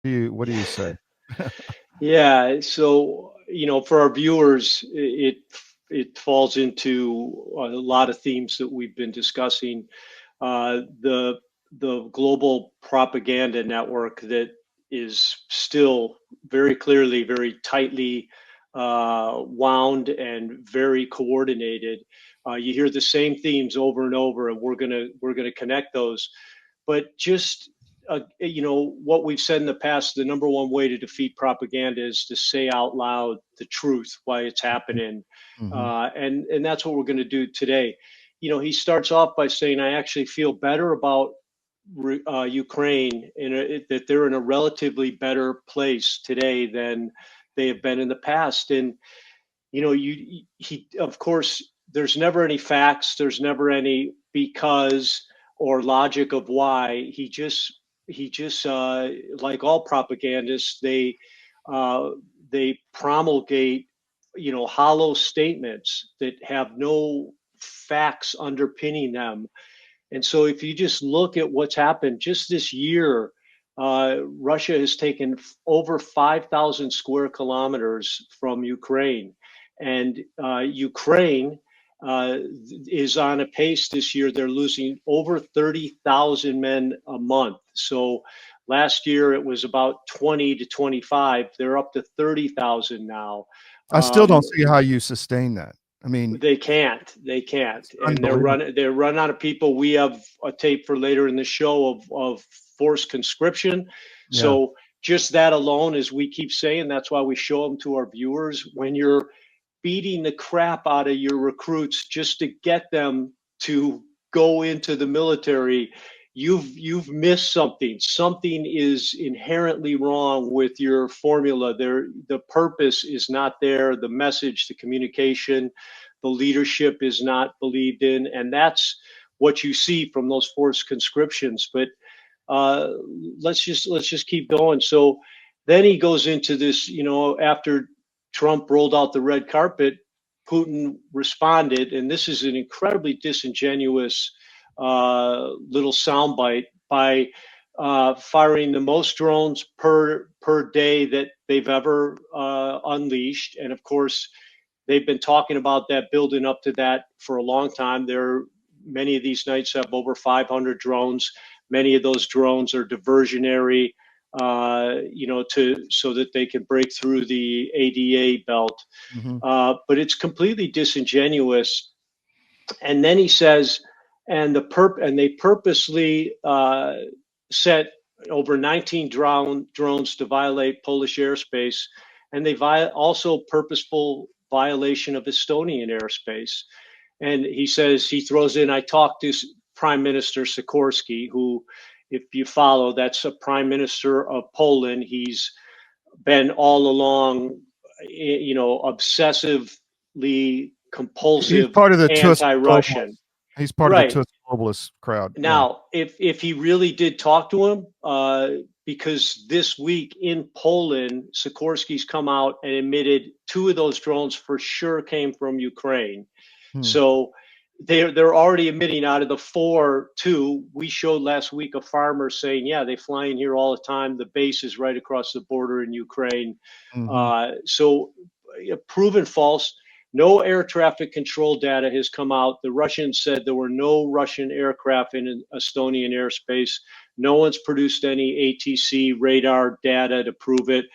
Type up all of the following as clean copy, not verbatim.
What do you say? Yeah, so for our viewers, it falls into a lot of themes that we've been discussing. The global propaganda network that is still very clearly, very tightly wound and very coordinated. You hear the same themes over and over, and we're gonna connect those. But just what we've said in the past, the number one way to defeat propaganda is to say out loud the truth, why it's happening, Hmm. and that's what we're going to do today. He starts off by saying, "I actually feel better about Ukraine that they're in a relatively better place today than they have been in the past." And he of course there's never any facts, there's never any because or logic of why. He just like all propagandists, uh, they promulgate hollow statements that have no facts underpinning them. And so if you just look at what's happened just this year, Russia has taken over 5,000 square kilometers from Ukraine. And Ukraine is on a pace this year. They're losing over 30,000 men a month. So last year it was about 20 to 25. They're up to 30,000 now. I still don't Um, see how you sustain that. I mean, they can't, it's and they're unbelievable. running. They're run out of people. We have a tape for later in the show of forced conscription. Yeah. So just that alone, as we keep saying, that's why we show them to our viewers. When you're beating the crap out of your recruits just to get them to go into the military, you've missed something. Something is inherently wrong with your formula. The purpose is not there. The message, the communication, the leadership is not believed in, and that's what you see from those forced conscriptions. But uh, let's just keep going. So then he goes into this. After Trump rolled out the red carpet, Putin responded, and this is an incredibly disingenuous little soundbite by firing the most drones per day that they've ever unleashed. And of course, they've been talking about that, building up to that for a long time. Many of these nights have over 500 drones. Many of those drones are diversionary, to so that they can break through the ADA belt. Hmm. But it's completely disingenuous. And then he says, and they purposely set over 19 drones to violate Polish airspace, and they also purposeful violation of Estonian airspace. And he says, he throws in, I talked to Prime Minister Sikorsky, who, if you follow, that's a prime minister of Poland. He's been all along, obsessively He's compulsive part of the Tusk anti-Russian. globalist. He's part of the Right. Tusk globalist crowd. Yeah. Now, if he really did talk to him, because this week in Poland, Sikorsky's come out and admitted two of those drones for sure came from Ukraine. Hmm. So they're already admitting out of the four, two. We showed last week a farmer saying, yeah, they fly in here all the time. The base is right across the border in Ukraine. Hmm. So proven false. No air traffic control data has come out. The Russians said there were no Russian aircraft in Estonian airspace. No one's produced any ATC radar data to prove it.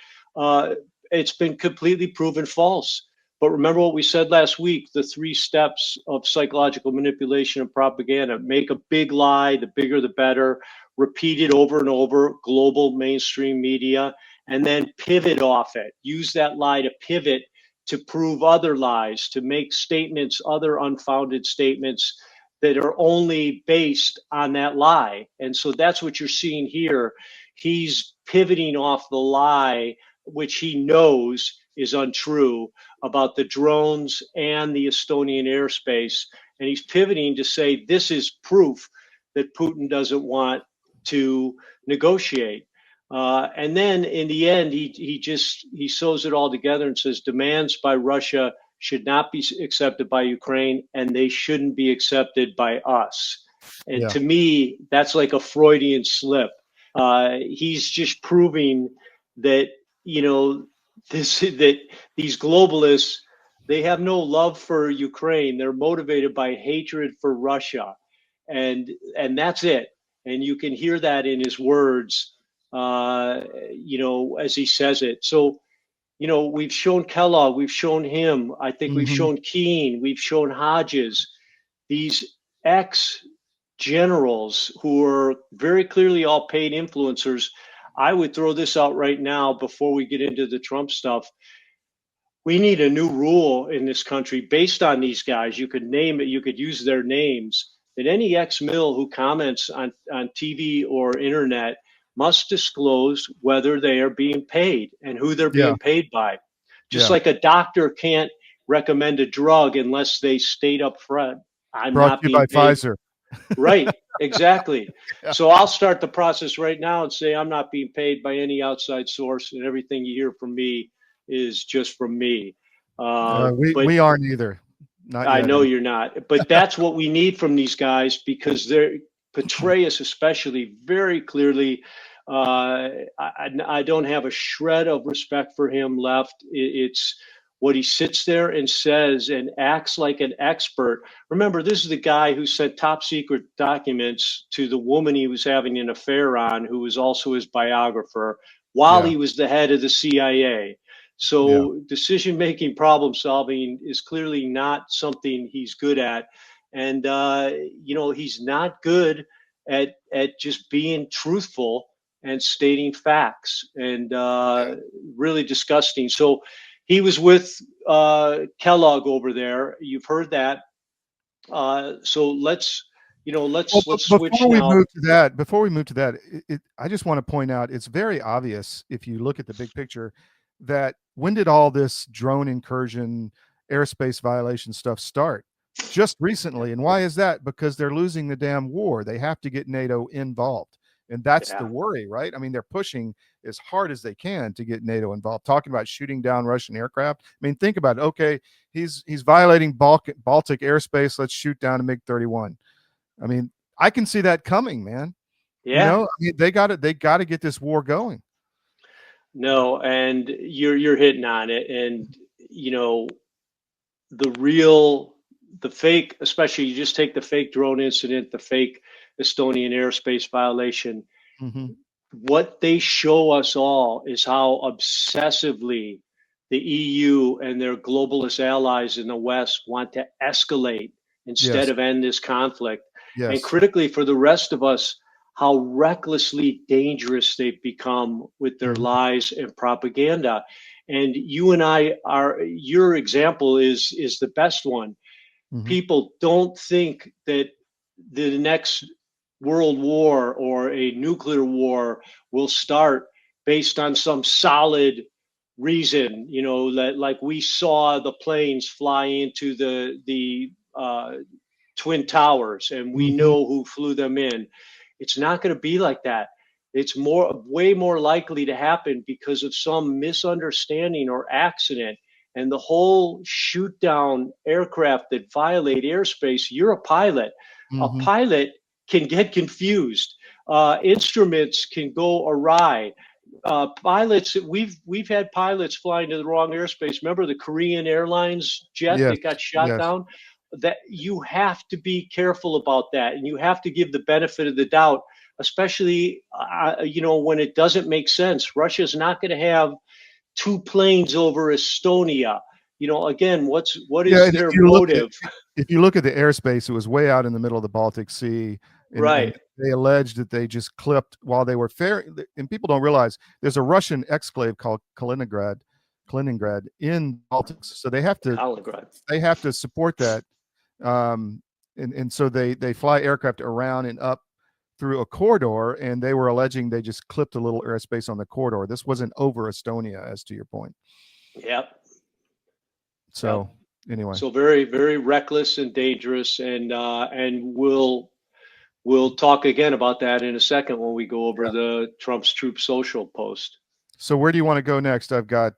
It's been completely proven false. But remember what we said last week, the three steps of psychological manipulation and propaganda: make a big lie, the bigger the better, repeat it over and over, global mainstream media, and then pivot off it. Use that lie to pivot to prove other lies, to make statements, other unfounded statements that are only based on that lie. And so that's what you're seeing here. He's pivoting off the lie, which he knows is untrue, about the drones and the Estonian airspace. And he's pivoting to say this is proof that Putin doesn't want to negotiate. And then in the end, he sews it all together and says demands by Russia should not be accepted by Ukraine, and they shouldn't be accepted by us. And Yeah. to me, that's like a Freudian slip. He's just proving that, that these globalists, they have no love for Ukraine. They're motivated by hatred for Russia, and that's it. And you can hear that in his words, as he says it. So, we've shown Kellogg, we've shown him. I think we've shown Keene, we've shown Hodges, these ex-generals who are very clearly all paid influencers. I would throw this out right now before we get into the Trump stuff. We need a new rule in this country based on these guys. You could name it, you could use their names, that any ex-mil who comments on TV or internet must disclose whether they are being paid and who they're being paid by. Just like a doctor can't recommend a drug unless they state up front, I'm not being paid. Pfizer. Right, exactly. So I'll start the process right now and say I'm not being paid by any outside source, and everything you hear from me is just from me. We aren't either. Not I yet. know you're not, but that's what we need from these guys, because they're Petraeus especially very clearly. I don't have a shred of respect for him left. It's what he sits there and says and acts like an expert. Remember, this is the guy who sent top secret documents to the woman he was having an affair on, who was also his biographer, while he was the head of the CIA. So decision-making, problem solving is clearly not something he's good at. And, he's not good at just being truthful and stating facts, and really disgusting. So he was with Kellogg over there. You've heard that. So let's switch now. Before we move to that, I just want to point out, it's very obvious if you look at the big picture that when did all this drone incursion, airspace violation stuff start? Just recently. And why is that? Because they're losing the damn war. They have to get NATO involved. And that's the worry, right? I mean, they're pushing as hard as they can to get NATO involved, talking about shooting down Russian aircraft. I mean, think about it. Okay, he's violating Baltic airspace. Let's shoot down a MiG-31. I mean, I can see that coming, man. Yeah. I mean, they got to get this war going. No, and you're hitting on it. And the fake, especially you just take the fake drone incident, the fake Estonian airspace violation. What they show us all is how obsessively the EU and their globalist allies in the West want to escalate instead of end this conflict. And critically for the rest of us, how recklessly dangerous they've become with their lies and propaganda. And you and your example is the best one. People don't think that the next world war or a nuclear war will start based on some solid reason, that like we saw the planes fly into the Twin Towers and we know who flew them in. It's not going to be like that. It's way more likely to happen because of some misunderstanding or accident. And the whole shoot down aircraft that violate airspace, you're a pilot. A pilot can get confused. Instruments can go awry. Pilots, we've had pilots flying to the wrong airspace. Remember the Korean Airlines jet that got shot down? That you have to be careful about that, and you have to give the benefit of the doubt, especially when it doesn't make sense. Russia's not going to have 2 planes over Estonia. Again, what is their motive? If you look at the airspace, it was way out in the middle of the Baltic Sea. And they alleged that they just clipped while they were and people don't realize there's a Russian exclave called Kaliningrad in Baltics. So they have to support that. And so they fly aircraft around and up through a corridor, and they were alleging they just clipped a little airspace on the corridor. This wasn't over Estonia, as to your point. Yep. So anyway, so very, very reckless and dangerous, and we'll talk again about that in a second when we go over the Trump's Troop Social post. So where do you want to go next? I've got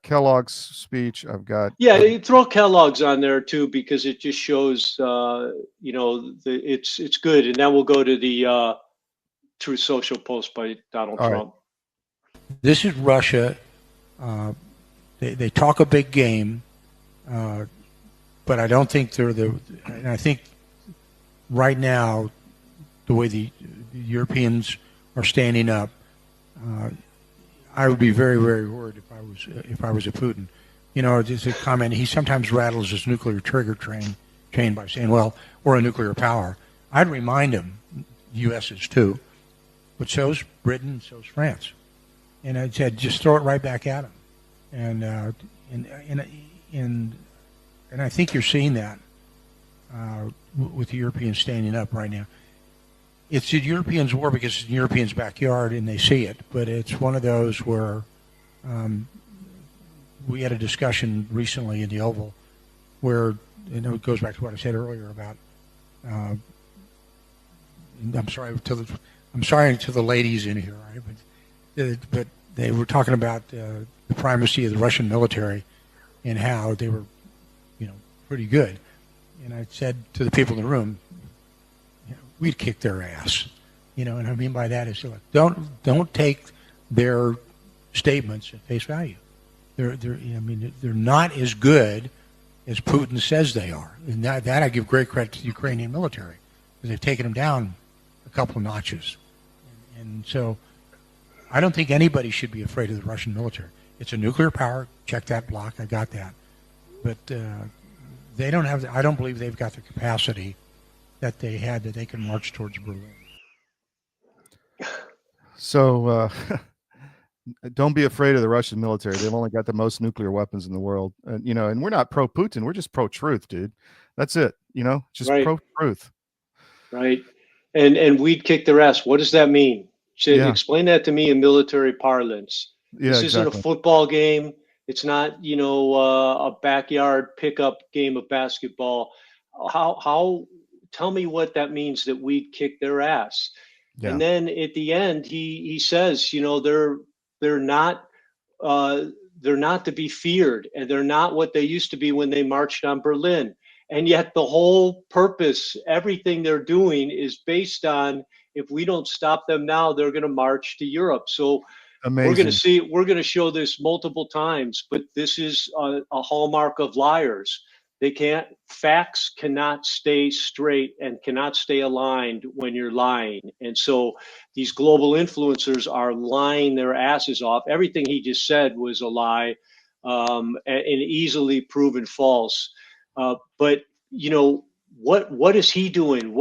Kellogg's speech. You throw Kellogg's on there too, because it just shows, it's good. And then we'll go to the Truth Social post by Donald All right. Trump. This is Russia. They talk a big game, but I don't think they're the. And I think right now, the way the Europeans are standing up, I would be very, very worried if I was a Putin. You know, just a comment. He sometimes rattles his nuclear trigger chain by saying, "Well, we're a nuclear power." I'd remind him, U.S. is too, but so's Britain, so's France. And I said, just throw it right back at them, and I think you're seeing that with the Europeans standing up right now. It's the Europeans' war because it's the Europeans' backyard and they see it, but it's one of those where we had a discussion recently in the Oval where, you know, it goes back to what I said earlier about. I'm sorry to the ladies in here, right? But they were talking about the primacy of the Russian military and how they were, you know, pretty good. And I said to the people in the room, you know, we'd kick their ass, you know. And I mean by that is, like, don't take their statements at face value. They're not as good as Putin says they are, and that I give great credit to the Ukrainian military because they've taken them down a couple of notches. And so I don't think anybody should be afraid of the Russian military. It's a nuclear power. Check that block. I got that. But they don't have. I don't believe they've got the capacity that they had that they can march towards Berlin. So don't be afraid of the Russian military. They've only got the most nuclear weapons in the world. And, you know, and we're not pro-Putin. We're just pro-truth, dude. That's it. You know, just Right. pro-truth. Right. And we'd kick their ass. What does that mean? Explain that to me in military parlance. Yeah, This isn't a football game. It's not, you know, a backyard pickup game of basketball. How? Tell me what that means that we'd kick their ass. Yeah. And then at the end, he says, you know, they're not to be feared, and they're not what they used to be when they marched on Berlin. And yet the whole purpose, everything they're doing is based on, if we don't stop them now, they're going to march to Europe. So Amazing. we're going to show this multiple times, but this is a hallmark of liars. Facts cannot stay straight and cannot stay aligned when you're lying. And so these global influencers are lying their asses off. Everything he just said was a lie, and easily proven false. But, you know, what is he doing?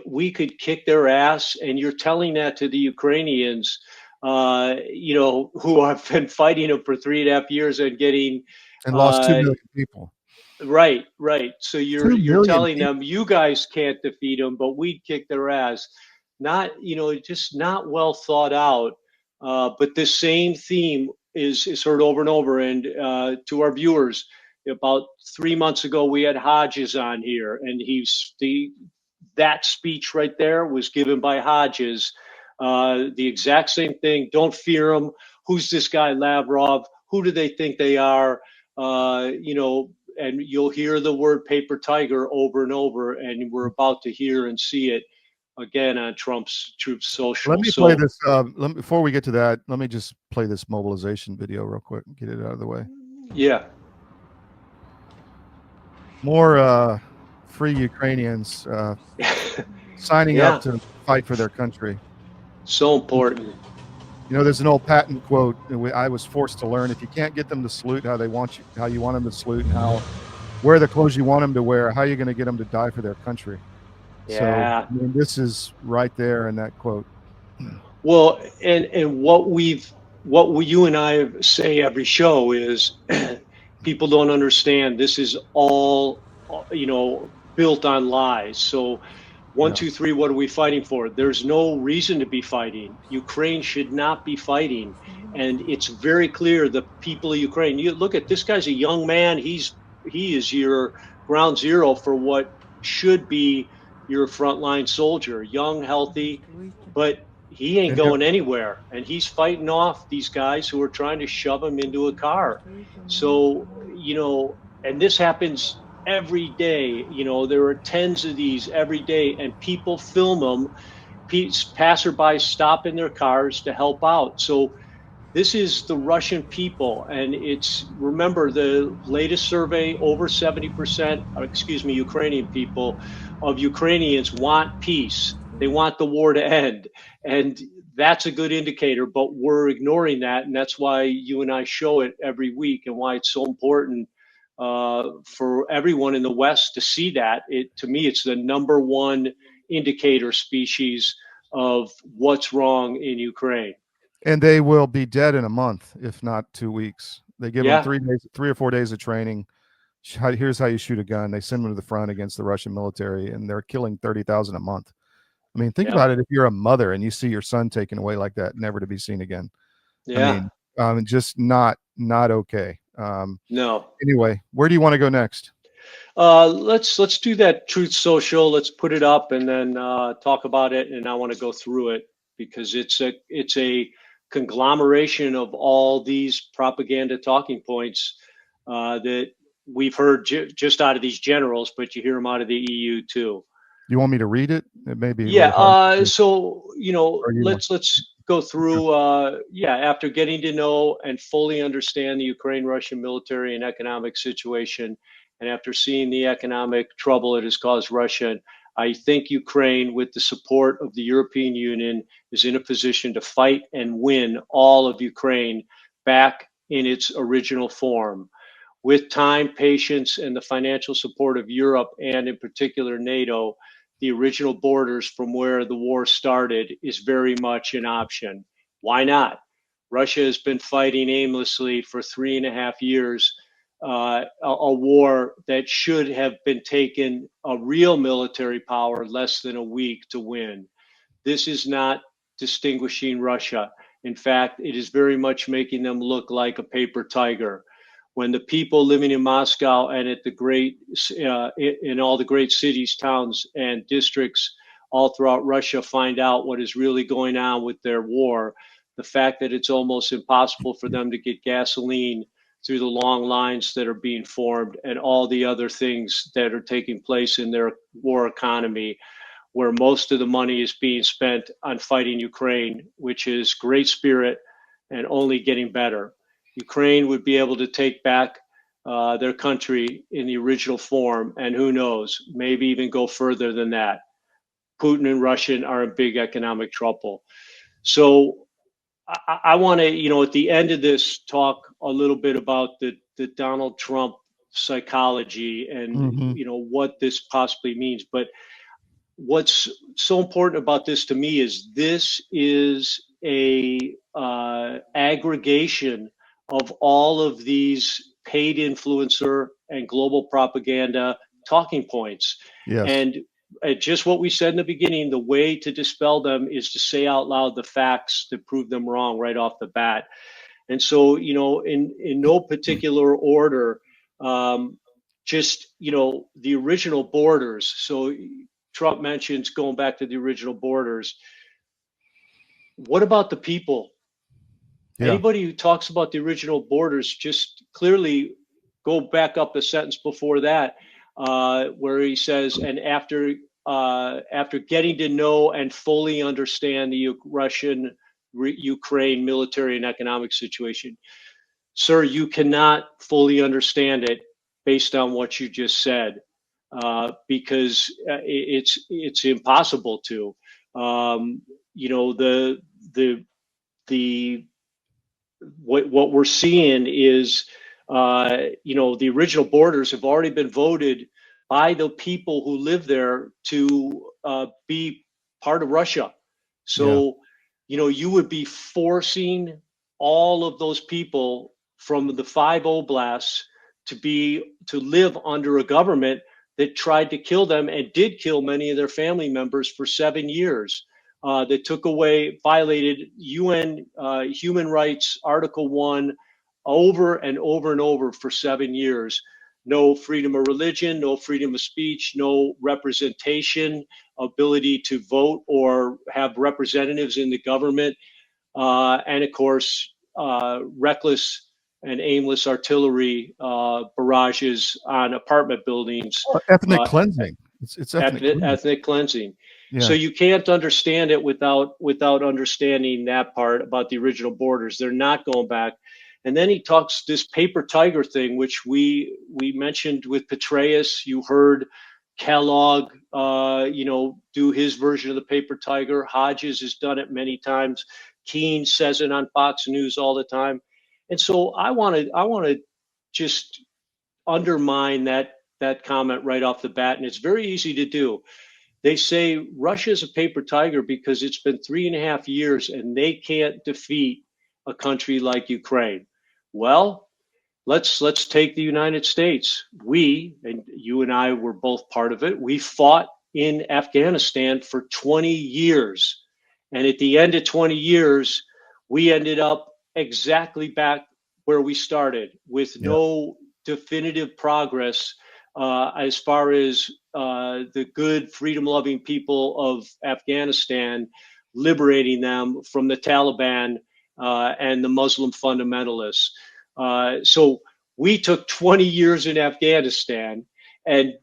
We could kick their ass, and you're telling that to the Ukrainians, you know, who have been fighting him for 3.5 years and getting And lost 2 million people. Right. So you're telling people. them, you guys can't defeat them, but we'd kick their ass. Not, you know, just not well thought out. But this same theme is heard over and over. And to our viewers, about 3 months ago, we had Hodges on here, and that speech right there was given by Hodges. The exact same thing. Don't fear them. Who's this guy Lavrov? Who do they think they are? You know, and you'll hear the word paper tiger over and over, and we're about to hear and see it again on Trump's Truth Social. Let me play this. Before we get to that, let me just play this mobilization video real quick and get it out of the way. Yeah. More free Ukrainians signing up to fight for their country. So important. You know, there's an old Patton quote that I was forced to learn. If you can't get them to salute how you want them to salute, and wear the clothes you want them to wear, how are you going to get them to die for their country? Yeah. So, I mean, this is right there in that quote. Well, and what you and I say every show is people don't understand. This is all, you know, built on lies. So 1, 2, 3, what are we fighting for? There's no reason to be fighting. Ukraine should not be fighting. And it's very clear the people of Ukraine, you look at this guy's a young man. He is your ground zero for what should be your frontline soldier, young, healthy, but he ain't going anywhere. And he's fighting off these guys who are trying to shove him into a car. So, you know, and this happens every day. You know, there are tens of these every day, and people film them. passerby stop in their cars to help out. So this is the Russian people, and remember the latest survey, over 70%, excuse me, Ukrainian people of Ukrainians want peace. They want the war to end, and that's a good indicator. But we're ignoring that, and that's why you and I show it every week, and why it's so important for everyone in the West to see that. To me, it's the number one indicator species of what's wrong in Ukraine. And they will be dead in a month, if not 2 weeks. They give them 3 days, 3 or 4 days of training. Here's how you shoot a gun. They send them to the front against the Russian military, and they're killing 30,000 a month. I mean, think about it. If you're a mother and you see your son taken away like that, never to be seen again. Yeah. I mean, just not okay. No. Anyway, where do you want to go next? Let's do that Truth Social. Let's put it up and then talk about it. And I want to go through it because it's a conglomeration of all these propaganda talking points that we've heard just out of these generals, but you hear them out of the EU too. You want me to read it? It may be. So let's go through. After getting to know and fully understand the Ukraine-Russian military and economic situation, and after seeing the economic trouble it has caused Russia, I think Ukraine, with the support of the European Union, is in a position to fight and win all of Ukraine back in its original form. With time, patience, and the financial support of Europe, and in particular NATO, the original borders from where the war started is very much an option. Why not? Russia has been fighting aimlessly for 3.5 years, a war that should have been taken a real military power less than a week to win. This is not distinguishing Russia. In fact, it is very much making them look like a paper tiger. When the people living in Moscow and at in all the great cities, towns, and districts all throughout Russia find out what is really going on with their war, the fact that it's almost impossible for them to get gasoline through the long lines that are being formed, and all the other things that are taking place in their war economy, where most of the money is being spent on fighting Ukraine, which is great spirit and only getting better. Ukraine would be able to take back their country in the original form, and who knows, maybe even go further than that. Putin and Russia are in big economic trouble. So I want to, at the end of this, talk a little bit about the Donald Trump psychology and, what this possibly means. But what's so important about this to me is this is a aggregation of all of these paid influencer and global propaganda talking points. Yes. And just what we said in the beginning, the way to dispel them is to say out loud the facts to prove them wrong right off the bat. And so, in no particular order, just, the original borders. So Trump mentions going back to the original borders. What about the people? Yeah. Anybody who talks about the original borders, just clearly go back up a sentence before that, where he says, and after getting to know and fully understand the Russian-Ukraine military and economic situation. Sir, you cannot fully understand it based on what you just said, because it's impossible to. What we're seeing is, the original borders have already been voted by the people who live there to be part of Russia. So, you would be forcing all of those people from the 5 oblasts to live under a government that tried to kill them and did kill many of their family members for 7 years. That took away, violated UN human rights, Article 1, over and over and over for 7 years. No freedom of religion, no freedom of speech, no representation, ability to vote or have representatives in the government, and of course, reckless and aimless artillery barrages on apartment buildings. Ethnic cleansing. It's ethnic cleansing. So Yeah. you can't understand it without understanding that part about the original borders. They're not going back. And then he talks this paper tiger thing, which we mentioned with Petraeus. You heard Kellogg, do his version of the paper tiger. Hodges has done it many times. Keene says it on Fox News all the time. And so I want to just undermine that comment right off the bat, and it's very easy to do. They say Russia's a paper tiger because it's been 3.5 years and they can't defeat a country like Ukraine. Well, let's take the United States. We, and you and I were both part of it, we fought in Afghanistan for 20 years. And at the end of 20 years, we ended up exactly back where we started with Yeah. no definitive progress as far as the good, freedom-loving people of Afghanistan, liberating them from the Taliban and the Muslim fundamentalists. So we took 20 years in Afghanistan and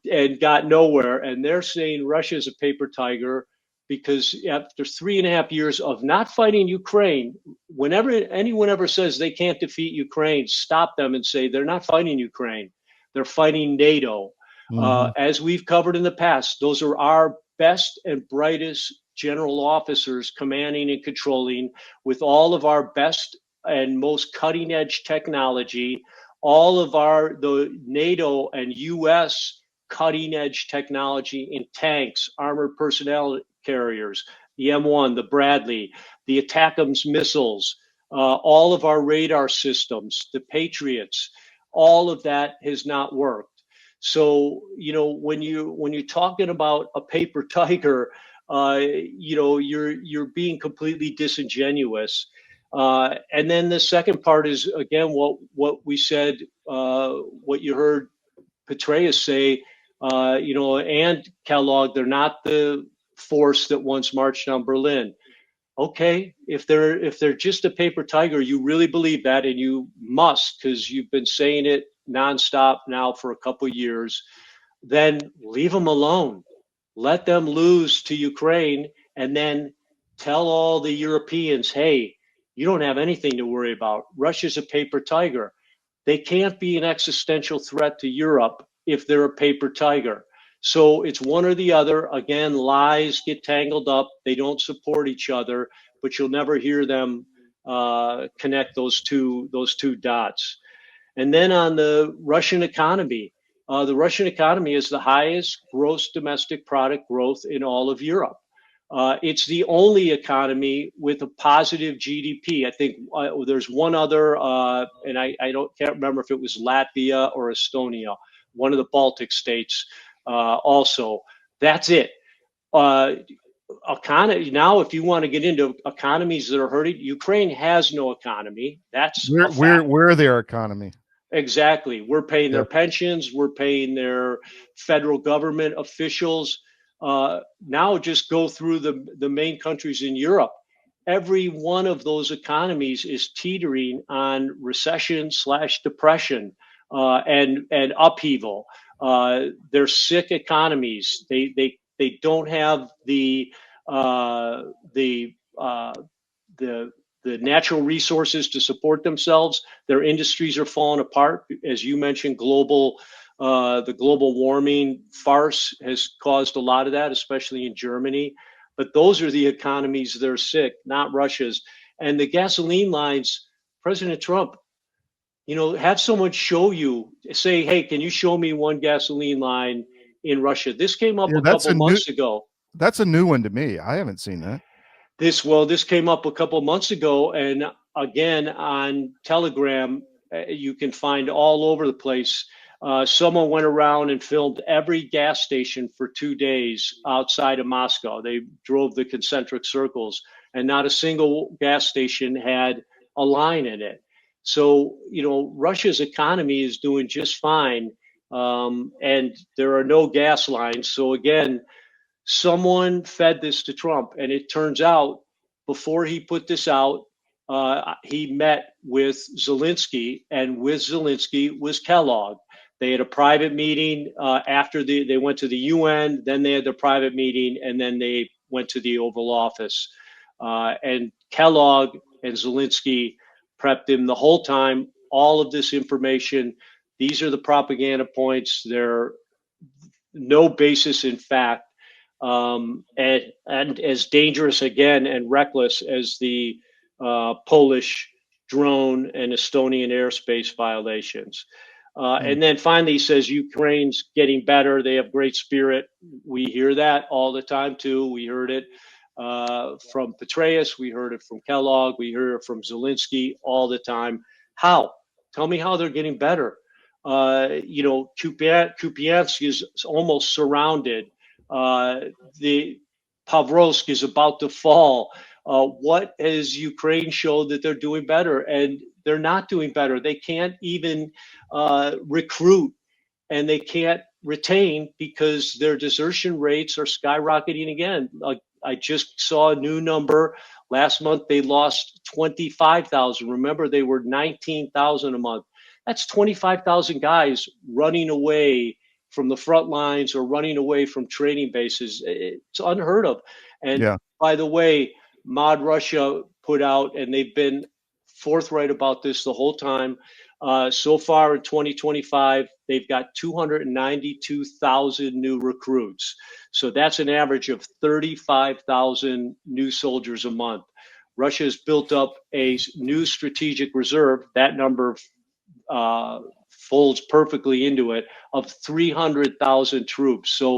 got nowhere. And they're saying Russia's a paper tiger because after 3.5 years of not fighting Ukraine, whenever anyone ever says they can't defeat Ukraine, stop them and say they're not fighting Ukraine. They're fighting NATO. Mhm. As we've covered in the past, those are our best and brightest general officers commanding and controlling with all of our best and most cutting edge technology, all of the NATO and US cutting edge technology in tanks, armored personnel carriers, the M1, the Bradley, the ATACMS missiles, all of our radar systems, the Patriots, all of that has not worked. So, when you're talking about a paper tiger, you're being completely disingenuous. And then the second part is again what we said, what you heard Petraeus say, and Kellogg. They're not the force that once marched on Berlin. Okay, if they're just a paper tiger, you really believe that, and you must, because you've been saying it nonstop now for a couple of years. Then leave them alone. Let them lose to Ukraine, and then tell all the Europeans, hey, you don't have anything to worry about. Russia's a paper tiger. They can't be an existential threat to Europe if they're a paper tiger. So it's one or the other. Again, lies get tangled up. They don't support each other, but you'll never hear them connect those two dots. And then on the Russian economy is the highest gross domestic product growth in all of Europe. It's the only economy with a positive GDP. I think there's one other, and I can't remember if it was Latvia or Estonia, one of the Baltic states. Also, that's it. Now, if you want to get into economies that are hurting, Ukraine has no economy. That's a fact. We're their economy. Exactly. We're paying their Yeah. pensions. We're paying their federal government officials. Now just go through the main countries in Europe. Every one of those economies is teetering on recession/depression and upheaval. They're sick economies. They don't have the natural resources to support themselves. Their industries are falling apart. As you mentioned, the global warming farce has caused a lot of that, especially in Germany. But those are the economies that are sick, not Russia's. And the gasoline lines, President Trump, have someone say, hey, can you show me one gasoline line in Russia? This came up Yeah, a couple months ago. That's a new one to me. I haven't seen that. This came up a couple months ago, and again on Telegram, you can find all over the place. Someone went around and filmed every gas station for 2 days outside of Moscow. They drove the concentric circles, and not a single gas station had a line in it. So, Russia's economy is doing just fine, and there are no gas lines. So again, someone fed this to Trump, and it turns out before he put this out, he met with Zelensky, and with Zelensky was Kellogg. They had a private meeting after they went to the UN. Then they had their private meeting, and then they went to the Oval Office. And Kellogg and Zelensky prepped him the whole time, all of this information. These are the propaganda points. They're no basis in fact, and as dangerous again and reckless as the Polish drone and Estonian airspace violations. And then finally he says Ukraine's getting better. They have great spirit. We hear that all the time too. We heard it from Petraeus. We heard it from Kellogg. We hear it from Zelensky all the time. How? Tell me how they're getting better. Kupiansk is almost surrounded. The Pavlovsk is about to fall. What has Ukraine showed that they're doing better? And they're not doing better. They can't even recruit, and they can't retain because their desertion rates are skyrocketing again. I just saw a new number. Last month they lost 25,000. Remember, they were 19,000 a month. That's 25,000 guys running away from the front lines or running away from training bases. It's unheard of. And by the way, Mod Russia put out, and they've been forthright about this the whole time. So far in 2025, they've got 292,000 new recruits. So that's an average of 35,000 new soldiers a month. Russia has built up a new strategic reserve. That number folds perfectly into it, of 300,000 troops. So,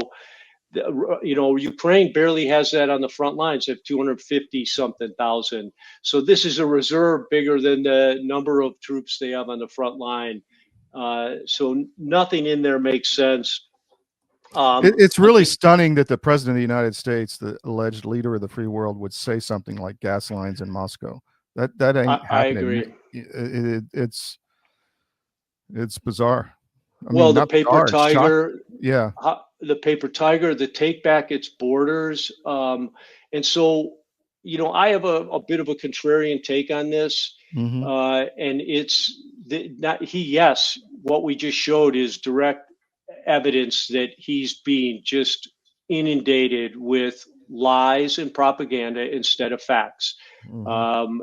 Ukraine barely has that on the front lines at 250 something thousand. So this is a reserve bigger than the number of troops they have on the front line. So nothing in there makes sense. It's really stunning that the president of the United States, the alleged leader of the free world, would say something like gas lines in Moscow. That ain't happening. I agree. It's bizarre. The paper tiger, the paper tiger, the take back its borders. And so, I have a bit of a contrarian take on this. Mm-hmm. And it's what we just showed is direct evidence that he's being just inundated with lies and propaganda instead of facts. Mm-hmm.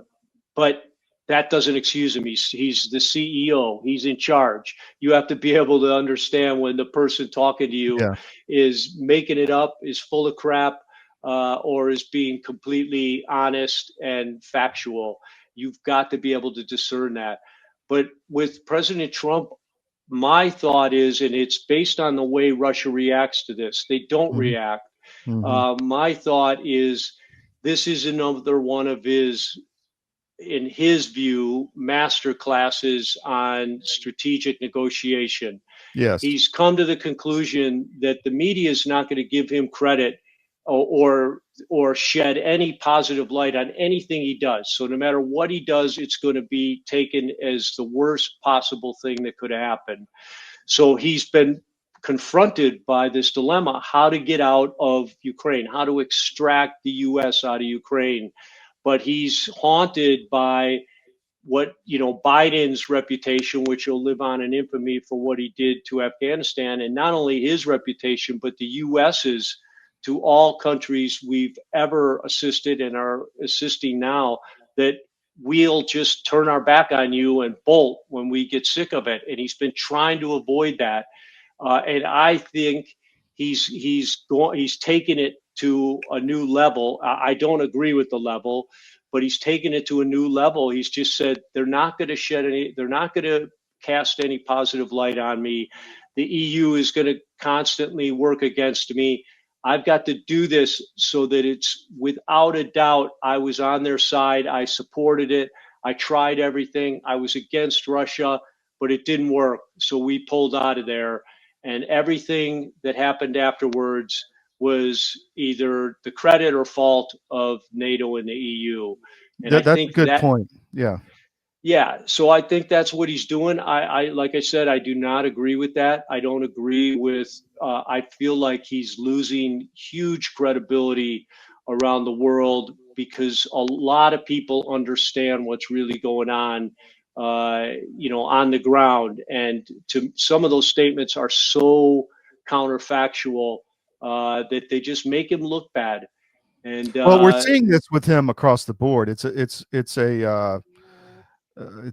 But that doesn't excuse him. He's the CEO. He's in charge. You have to be able to understand when the person talking to you is making it up, is full of crap, or is being completely honest and factual. You've got to be able to discern that. But with President Trump, my thought is, and it's based on the way Russia reacts to this, they don't react. Mm-hmm. My thought is this is another one of his, in his view, master classes on strategic negotiation. Yes. He's come to the conclusion that the media is not going to give him credit or shed any positive light on anything he does. So no matter what he does, it's going to be taken as the worst possible thing that could happen. So he's been confronted by this dilemma, how to get out of Ukraine, how to extract the U.S. out of Ukraine. But he's haunted by what, Biden's reputation, which will live on in infamy for what he did to Afghanistan, and not only his reputation, but the U.S.'s to all countries we've ever assisted and are assisting now, that we'll just turn our back on you and bolt when we get sick of it. And he's been trying to avoid that. And I think he's taken it to a new level. I don't agree with the level, but he's taken it to a new level. He's just said they're not going to cast any positive light on me. The EU is going to constantly work against me. I've got to do this so that it's without a doubt I was on their side. I supported it. I tried everything. I was against Russia, but it didn't work. So we pulled out of there. And everything that happened afterwards was either the credit or fault of NATO and the EU. And that's a good point. Yeah. Yeah. So I think that's what he's doing. I like I said, I do not agree with that. I don't agree with, I feel like he's losing huge credibility around the world because a lot of people understand what's really going on, on the ground. And some of those statements are so counterfactual that they just make him look bad. And Well, we're seeing this with him across the board. It's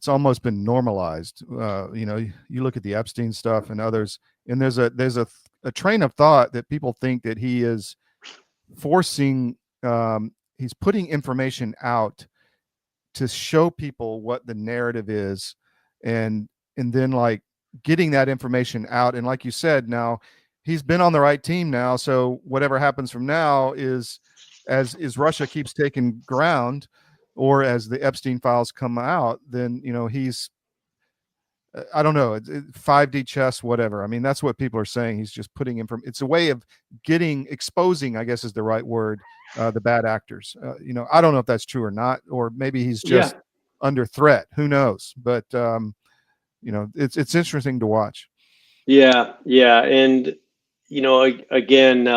almost been normalized. You look at the Epstein stuff and others, and there's a train of thought that people think that he is forcing, he's putting information out to show people what the narrative is, and then like getting that information out. And like you said, now he's been on the right team now, so whatever happens from now is, as Russia keeps taking ground, or as the Epstein files come out, then he's, I don't know, it's 5D chess, whatever. I mean, that's what people are saying. He's just putting in from. It's a way of exposing, I guess is the right word, the bad actors. I don't know if that's true or not, or maybe he's just under threat. Who knows? But it's interesting to watch. yeah, and again,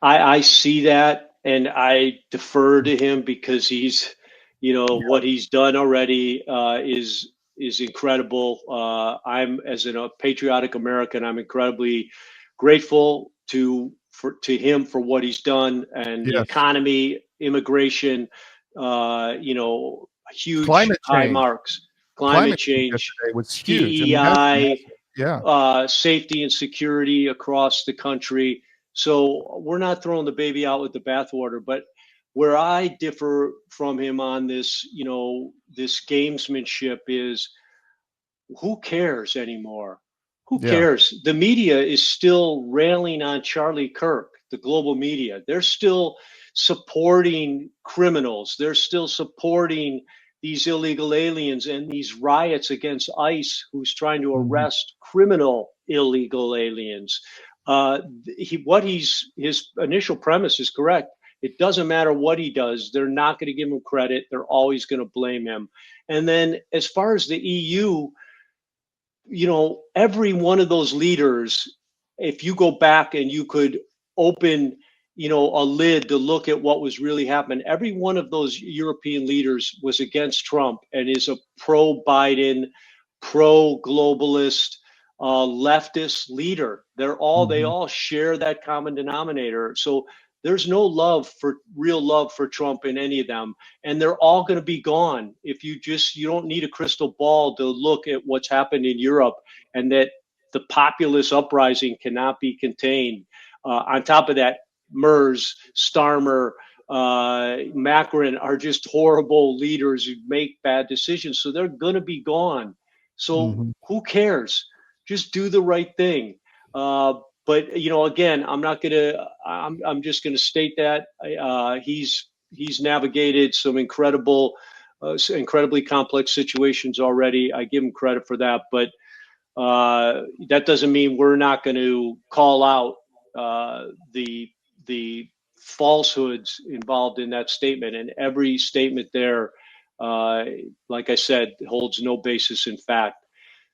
I see that, and I defer to him because he's, what he's done already is incredible. I'm, as a patriotic American, I'm incredibly grateful to him for what he's done, and the Yes. economy, immigration, huge Climate high change. marks, climate change, yesterday was huge. I mean, DEI, yeah. safety and security across the country. So we're not throwing the baby out with the bathwater, but where I differ from him on this, this gamesmanship is, who cares anymore? Who Yeah. cares? The media is still railing on Charlie Kirk, the global media. They're still supporting criminals. They're still supporting these illegal aliens and these riots against ICE, who's trying to arrest criminal illegal aliens. His initial premise is correct. It doesn't matter what he does. They're not going to give him credit. They're always going to blame him. And then as far as the EU, every one of those leaders, if you go back and you could open, a lid to look at what was really happening, every one of those European leaders was against Trump and is a pro-Biden, pro-globalist, leftist leader. They all share that common denominator. So there's no real love for Trump in any of them. And they're all going to be gone if you don't need a crystal ball to look at what's happened in Europe, and that the populist uprising cannot be contained. On top of that, Merz, Starmer, Macron are just horrible leaders who make bad decisions. So they're going to be gone. So who cares? Just do the right thing. But again, I'm just gonna state that he's navigated some incredibly complex situations already. I give him credit for that, but that doesn't mean we're not going to call out the falsehoods involved in that statement. And every statement there, like I said, holds no basis in fact.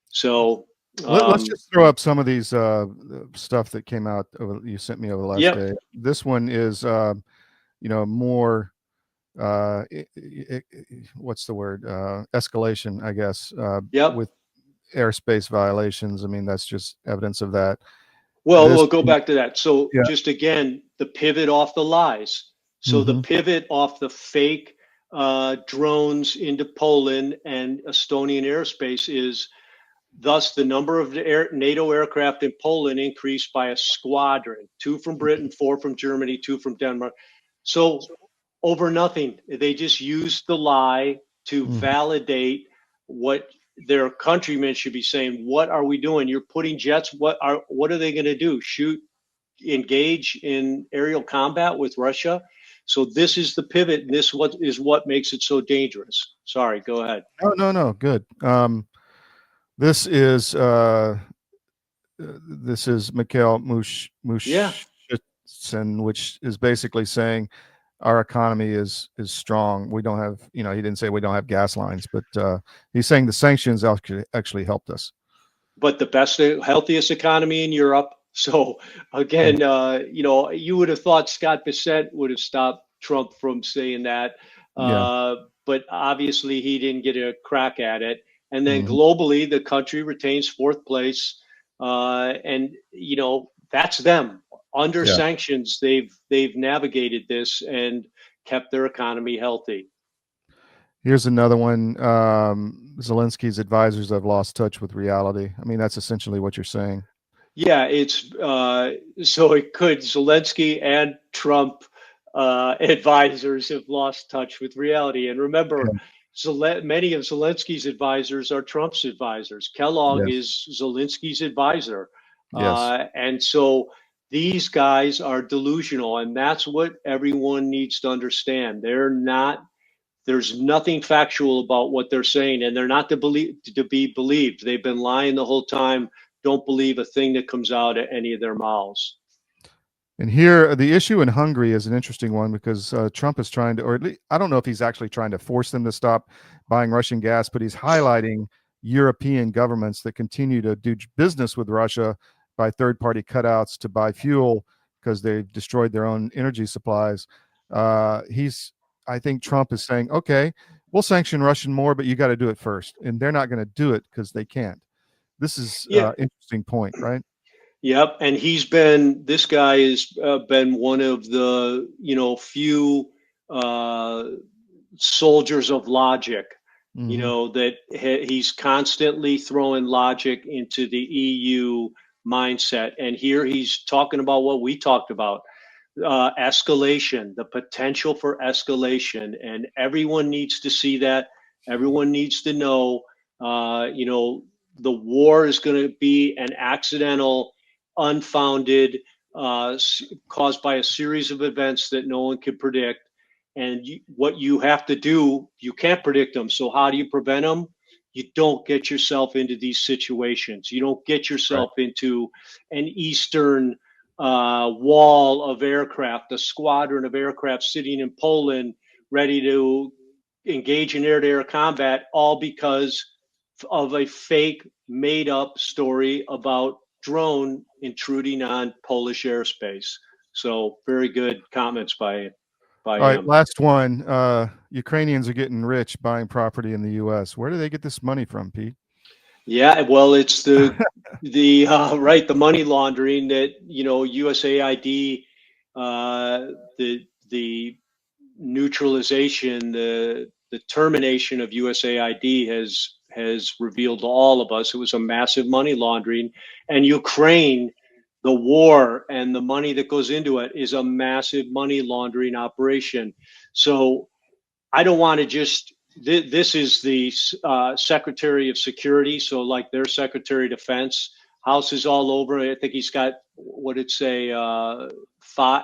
So. Let's just throw up some of these stuff that came out you sent me over the last day. This one is more what's the word, escalation, I guess, with airspace violations. I mean, that's just evidence of that. Well, we'll go back to that. So just again, the pivot off the lies. So the pivot off the fake drones into Poland and Estonian airspace is, thus, the number of NATO aircraft in Poland increased by a squadron, 2 from Britain, 4 from Germany, 2 from Denmark. So over nothing. They just used the lie to validate what their countrymen should be saying. What are we doing? You're putting jets. What are they going to do? Engage in aerial combat with Russia? So this is the pivot, and this is what makes it so dangerous. Sorry, go ahead. No, good. This is Mikhail Mushustin, which is basically saying our economy is strong. We don't have, he didn't say we don't have gas lines, but he's saying the sanctions actually helped us. But the best, healthiest economy in Europe. So again, you would have thought Scott Bessent would have stopped Trump from saying that, but obviously he didn't get a crack at it. And then globally, the country retains 4th place. And, that's them. under Yeah. sanctions, they've navigated this and kept their economy healthy. Here's another one. Zelensky's advisors have lost touch with reality. I mean, that's essentially what you're saying. Yeah, it's so it could Zelensky and Trump advisors have lost touch with reality. And remember, many of Zelensky's advisors are Trump's advisors. Kellogg Yes. is Zelensky's advisor. Yes. And so these guys are delusional, and that's what everyone needs to understand. There's nothing factual about what they're saying, and they're not to be believed. They've been lying the whole time. Don't believe a thing that comes out of any of their mouths. And here, the issue in Hungary is an interesting one because Trump is trying to, or at least, I don't know if he's actually trying to force them to stop buying Russian gas, but he's highlighting European governments that continue to do business with Russia by third-party cutouts to buy fuel because they've destroyed their own energy supplies. I think Trump is saying, okay, we'll sanction Russian more, but you got to do it first. And they're not going to do it because they can't. This is an interesting point, right? Yep. And this guy has been one of the, few soldiers of logic, that he's constantly throwing logic into the EU mindset. And here he's talking about what we talked about. Escalation, the potential for escalation, and everyone needs to see that. Everyone needs to know, the war is going to be an accidental, unfounded, caused by a series of events that no one can predict. And what you have to do, you can't predict them. So how do you prevent them? You don't get yourself into these situations. You don't get yourself into an Eastern wall of aircraft, a squadron of aircraft sitting in Poland ready to engage in air-to-air combat, all because of a fake made-up story about drone intruding on Polish airspace. So very good comments by All him. right, last one. Ukrainians are getting rich buying property in the U.S. Where do they get this money from, Pete? Yeah, well, it's the money laundering that USAID, the neutralization, the termination of USAID has revealed to all of us. It was a massive money laundering, and Ukraine, the war and the money that goes into it is a massive money laundering operation. So I don't want to just. This is the Secretary of Security, so like their Secretary of Defense. House is all over. I think he's got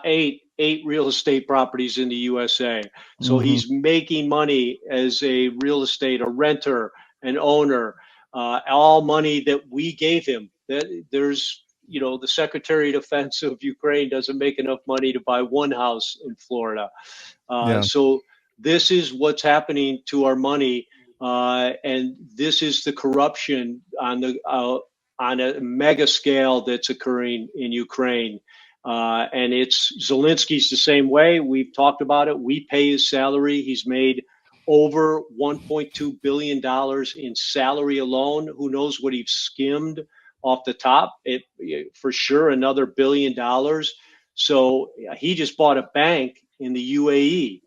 eight real estate properties in the USA. So he's making money as a real estate, a renter, an owner, all money that we gave him. There's, the Secretary of Defense of Ukraine doesn't make enough money to buy one house in Florida. So this is what's happening to our money, and this is the corruption on a mega scale that's occurring in Ukraine. And Zelensky's the same way. We've talked about it. We pay his salary. He's made over $1.2 billion in salary alone. Who knows what he's skimmed off the top? For sure, another $1 billion. So he just bought a bank in the UAE.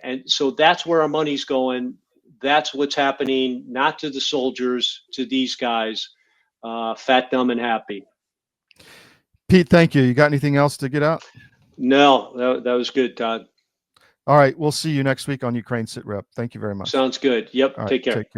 And so that's where our money's going. That's what's happening, not to the soldiers, to these guys, fat, dumb, and happy. Pete, thank you. You got anything else to get out? No, that was good, Todd. All right. We'll see you next week on Ukraine Sit Rep. Thank you very much. Sounds good. Yep. All right, take care. Take care.